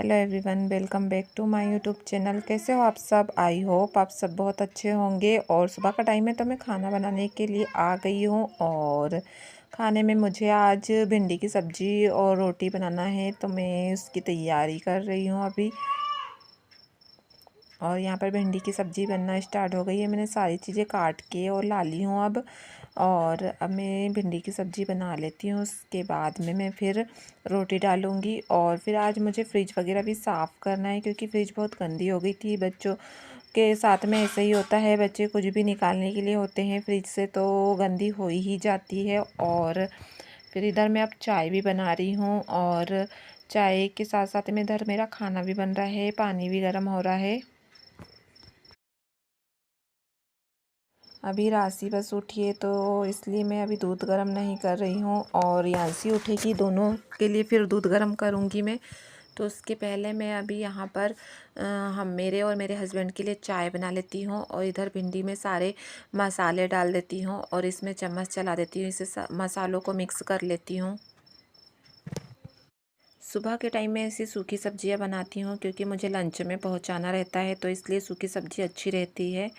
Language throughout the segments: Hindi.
Hello everyone, welcome back to my YouTube channel. कैसे हो आप सब? आई होप आप सब बहुत अच्छे होंगे। और सुबह का टाइम है तो मैं खाना बनाने के लिए आ गई हूँ। और खाने में मुझे आज भिंडी की सब्ज़ी और रोटी बनाना है, तो मैं उसकी तैयारी कर रही हूँ अभी। और यहाँ पर भिंडी की सब्ज़ी बनना स्टार्ट हो गई है। मैंने सारी चीज़ें काट के और ला ली हूँ अब। और अब मैं भिंडी की सब्ज़ी बना लेती हूँ, उसके बाद में मैं फिर रोटी डालूँगी। और फिर आज मुझे फ्रिज वगैरह भी साफ़ करना है, क्योंकि फ्रिज बहुत गंदी हो गई थी। बच्चों के साथ में ऐसे ही होता है, बच्चे कुछ भी निकालने के लिए होते हैं फ्रिज से तो गंदी हो ही जाती है। और फिर इधर मैं अब चाय भी बना रही हूँ, और चाय के साथ साथ में इधर मेरा खाना भी बन रहा है, पानी भी गर्म हो रहा है। अभी राशि बस उठी है, तो इसलिए मैं अभी दूध गर्म नहीं कर रही हूँ। और यांसी उठेगी, दोनों के लिए फिर दूध गर्म करूँगी मैं। तो उसके पहले मैं अभी यहाँ पर हम मेरे और मेरे हस्बैंड के लिए चाय बना लेती हूँ। और इधर भिंडी में सारे मसाले डाल देती हूँ, और इसमें चम्मच चला देती हूँ, इसे मसालों को मिक्स कर लेती हूँ। सुबह के टाइम में ऐसी सूखी सब्जियाँ बनाती हूँ, क्योंकि मुझे लंच में पहुँचाना रहता है, तो इसलिए सूखी सब्ज़ी अच्छी रहती है।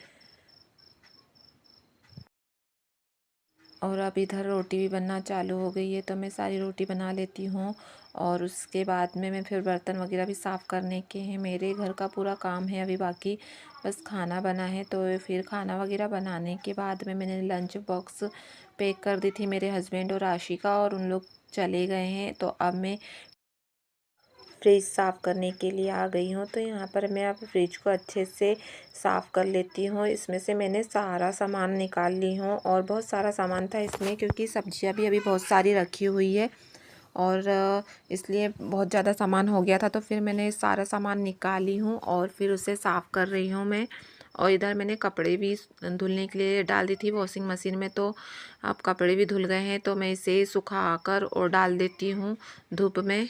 और अब इधर रोटी भी बनना चालू हो गई है, तो मैं सारी रोटी बना लेती हूँ। और उसके बाद में मैं फिर बर्तन वगैरह भी साफ़ करने के हैं। मेरे घर का पूरा काम है अभी बाकी, बस खाना बना है। तो फिर खाना वगैरह बनाने के बाद में मैंने लंच बॉक्स पैक कर दी थी मेरे हस्बैंड और आशी का, और उन लोग चले गए हैं। तो अब मैं फ्रिज साफ़ करने के लिए आ गई हूँ। तो यहाँ पर मैं अब फ्रिज को अच्छे से साफ़ कर लेती हूँ। इसमें से मैंने सारा सामान निकाल ली हूँ, और बहुत सारा सामान था इसमें, क्योंकि सब्जियाँ भी अभी बहुत सारी रखी हुई है। और इसलिए बहुत ज़्यादा सामान हो गया था, तो फिर मैंने सारा सामान निकाली हूँ और फिर उसे साफ़ कर रही हूँ मैं। और इधर मैंने कपड़े भी धुलने के लिए डाल दी थी वॉशिंग मशीन में, तो अब कपड़े भी धुल गए हैं, तो मैं इसे सुखा कर और डाल देती हूँ धूप में।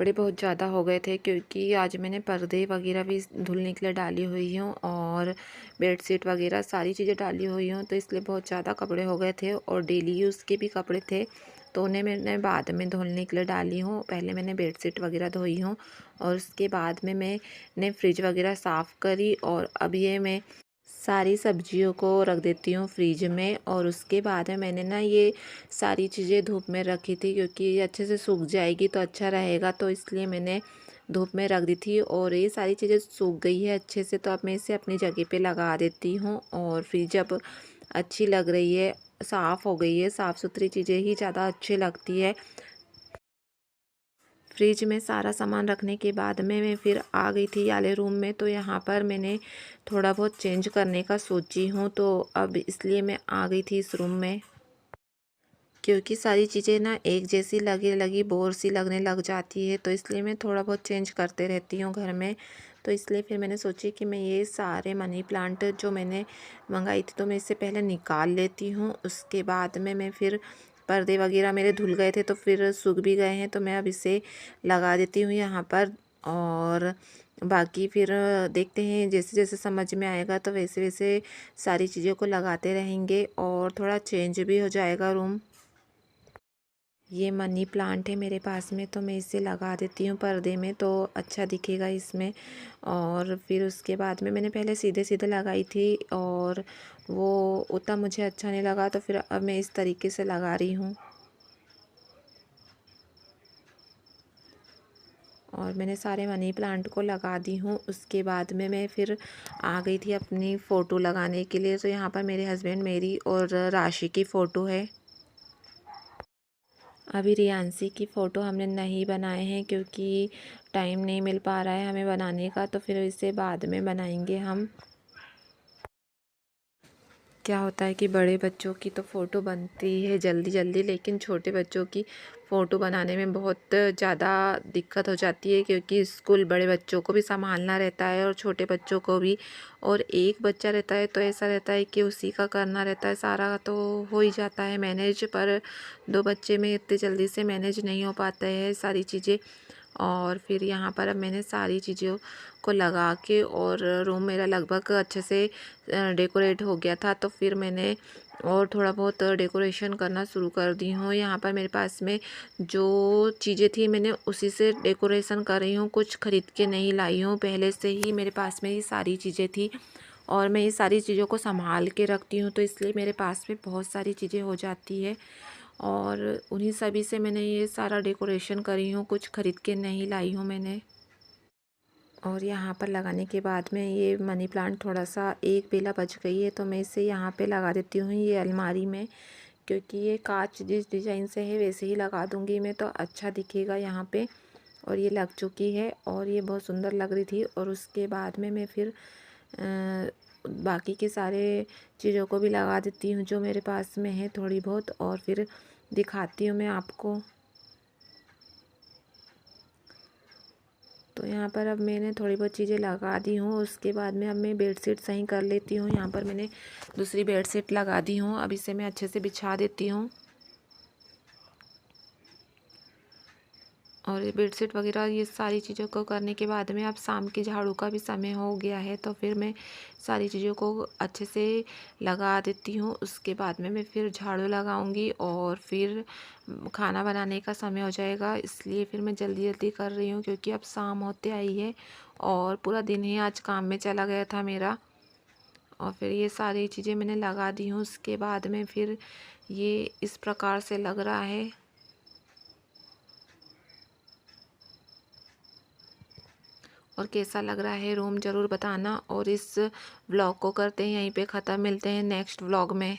कपड़े बहुत ज़्यादा हो गए थे, क्योंकि आज मैंने पर्दे वगैरह भी धुलने के लिए डाली हुई हूँ, और बेडशीट वगैरह सारी चीज़ें डाली हुई हूँ, तो इसलिए बहुत ज़्यादा कपड़े हो गए थे। और डेली यूज़ के भी कपड़े थे, तो उन्हें मैंने बाद में धुलने के लिए डाली हूँ। पहले मैंने बेडशीट वगैरह धोई हूँ, और उसके बाद में मैंने फ्रिज वगैरह साफ़ करी। और अब ये मैं सारी सब्जियों को रख देती हूँ फ्रिज में। और उसके बाद में मैंने ना ये सारी चीज़ें धूप में रखी थी, क्योंकि ये अच्छे से सूख जाएगी तो अच्छा रहेगा, तो इसलिए मैंने धूप में रख दी थी। और ये सारी चीज़ें सूख गई है अच्छे से, तो अब मैं इसे अपनी जगह पे लगा देती हूँ। और फ्रिज अब अच्छी लग रही है, साफ़ हो गई है। साफ़ सुथरी चीज़ें ही ज़्यादा अच्छी लगती है। फ्रिज में सारा सामान रखने के बाद में मैं फिर आ गई थी वाले रूम में। तो यहाँ पर मैंने थोड़ा बहुत चेंज करने का सोची हूँ, तो अब इसलिए मैं आ गई थी इस रूम में, क्योंकि सारी चीज़ें ना एक जैसी लगी बोर सी लगने लग जाती है, तो इसलिए मैं थोड़ा बहुत चेंज करते रहती हूँ घर में। तो इसलिए फिर मैंने सोची कि मैं ये सारे मनी प्लांट जो मैंने मंगाई थी, तो मैं इससे पहले निकाल लेती हूँ। उसके बाद में मैं फिर पर्दे वगैरह मेरे धुल गए थे, तो फिर सूख भी गए हैं, तो मैं अब इसे लगा देती हूँ यहाँ पर। और बाकी फिर देखते हैं, जैसे जैसे समझ में आएगा तो वैसे वैसे सारी चीज़ों को लगाते रहेंगे, और थोड़ा चेंज भी हो जाएगा रूम। ये मनी प्लांट है मेरे पास में, तो मैं इसे लगा देती हूँ पर्दे में, तो अच्छा दिखेगा इसमें। और फिर उसके बाद में मैंने पहले सीधे सीधे लगाई थी, और वो उतना मुझे अच्छा नहीं लगा, तो फिर अब मैं इस तरीके से लगा रही हूँ। और मैंने सारे मनी प्लांट को लगा दी हूँ। उसके बाद में मैं फिर आ गई थी अपनी फ़ोटो लगाने के लिए। तो यहाँ पर मेरे हस्बैंड, मेरी और राशि की फ़ोटो है। अभी रियांसी की फ़ोटो हमने नहीं बनाए हैं, क्योंकि टाइम नहीं मिल पा रहा है हमें बनाने का, तो फिर इसे बाद में बनाएंगे हम। क्या होता है कि बड़े बच्चों की तो फ़ोटो बनती है जल्दी जल्दी, लेकिन छोटे बच्चों की फ़ोटो बनाने में बहुत ज़्यादा दिक्कत हो जाती है, क्योंकि स्कूल बड़े बच्चों को भी संभालना रहता है और छोटे बच्चों को भी। और एक बच्चा रहता है तो ऐसा रहता है कि उसी का करना रहता है सारा, तो हो ही जाता है मैनेज। पर दो बच्चे में इतनी जल्दी से मैनेज नहीं हो पाता है सारी चीज़ें। और फिर यहाँ पर अब मैंने सारी चीज़ों को लगा के, और रूम मेरा लगभग अच्छे से डेकोरेट हो गया था, तो फिर मैंने और थोड़ा बहुत डेकोरेशन करना शुरू कर दी हूँ। यहाँ पर मेरे पास में जो चीज़ें थी मैंने उसी से डेकोरेशन कर रही हूँ, कुछ ख़रीद के नहीं लाई हूँ। पहले से ही मेरे पास में ये सारी चीज़ें थी और मैं ये सारी चीज़ों को संभाल के रखती हूँ, तो इसलिए मेरे पास में बहुत सारी चीज़ें हो जाती है और उन्हीं सभी से मैंने ये सारा डेकोरेशन करी हूँ, कुछ ख़रीद के नहीं लाई हूँ मैंने। और यहाँ पर लगाने के बाद में ये मनी प्लांट थोड़ा सा एक बेला बच गई है, तो मैं इसे यहाँ पे लगा देती हूँ ये अलमारी में, क्योंकि ये कांच जिस डिज़ाइन से है वैसे ही लगा दूँगी मैं, तो अच्छा दिखेगा यहाँ पे। और ये लग चुकी है और ये बहुत सुंदर लग रही थी। और उसके बाद में मैं फिर बाकी के सारे चीज़ों को भी लगा देती हूँ जो मेरे पास में है थोड़ी बहुत, और फिर दिखाती हूँ मैं आपको। तो यहाँ पर अब मैंने थोड़ी बहुत चीज़ें लगा दी हूँ। उसके बाद में अब मैं बेडशीट सही कर लेती हूँ। यहाँ पर मैंने दूसरी बेडशीट लगा दी हूँ, अब इसे मैं अच्छे से बिछा देती हूँ। और ये बेडशीट वगैरह ये सारी चीज़ों को करने के बाद में अब शाम के झाड़ू का भी समय हो गया है, तो फिर मैं सारी चीज़ों को अच्छे से लगा देती हूँ। उसके बाद में मैं फिर झाड़ू लगाऊंगी और फिर खाना बनाने का समय हो जाएगा, इसलिए फिर मैं जल्दी जल्दी कर रही हूँ क्योंकि अब शाम होते आई है और पूरा दिन ही आज काम में चला गया था मेरा। और फिर ये सारी चीज़ें मैंने लगा दी हूँ। उसके बाद में फिर ये इस प्रकार से लग रहा है। और कैसा लग रहा है रूम ज़रूर बताना। और इस व्लॉग को करते हैं यहीं पे ख़त्म, मिलते हैं नेक्स्ट व्लॉग में।